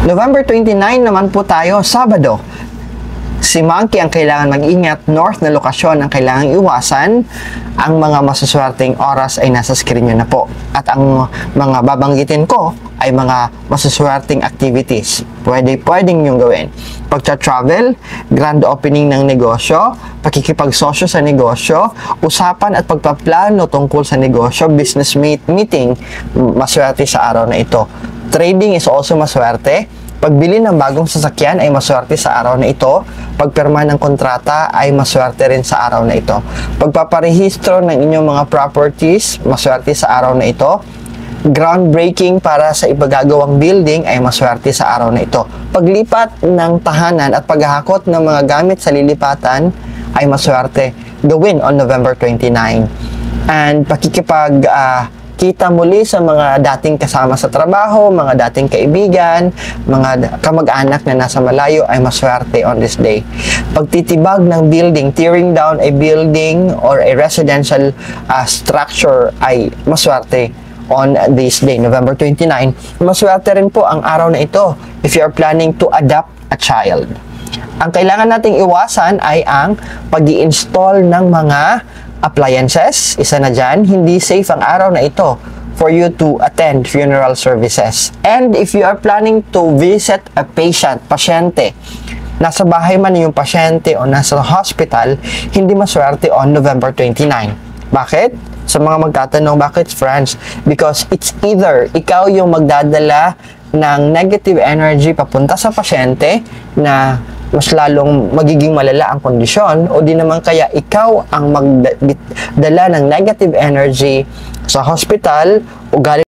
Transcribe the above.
November 29 naman po tayo, Sabado. Si Monkey ang kailangan mag-ingat, north na lokasyon ang kailangang iwasan. Ang mga masuswerteng oras ay nasa screen nyo na po. At ang mga babanggitin ko ay mga masuswerteng activities. Pwedeng nyong gawin. Pagta-travel, grand opening ng negosyo, pakikipagsosyo sa negosyo, usapan at pagpaplano tungkol sa negosyo, business meeting, maswerte sa araw na ito. Trading is also maswerte. Pagbili ng bagong sasakyan ay maswerte sa araw na ito. Pagpirma ng kontrata ay maswerte rin sa araw na ito. Pagpaparehistro ng inyong mga properties, maswerte sa araw na ito. Groundbreaking para sa ipagagawang building ay maswerte sa araw na ito. Paglipat ng tahanan at paghahakot ng mga gamit sa lilipatan ay maswerte gawin on November 29. And kita muli sa mga dating kasama sa trabaho, mga dating kaibigan, mga kamag-anak na nasa malayo ay maswerte on this day. Pagtitibag ng building, tearing down a building or a residential structure ay maswerte on this day, November 29. Maswerte rin po ang araw na ito if you are planning to adopt a child. Ang kailangan nating iwasan ay ang pag-i-install ng mga appliances, isa na dyan, hindi safe ang araw na ito for you to attend funeral services. And if you are planning to visit a pasyente, nasa bahay man yung pasyente o nasa hospital, hindi maswerte on November 29. Bakit? Sa mga magtatanong, bakit friends? Because it's either ikaw yung magdadala ng negative energy papunta sa pasyente na mas lalong magiging malala ang kondisyon, o di naman kaya ikaw ang magdala ng negative energy sa hospital o galing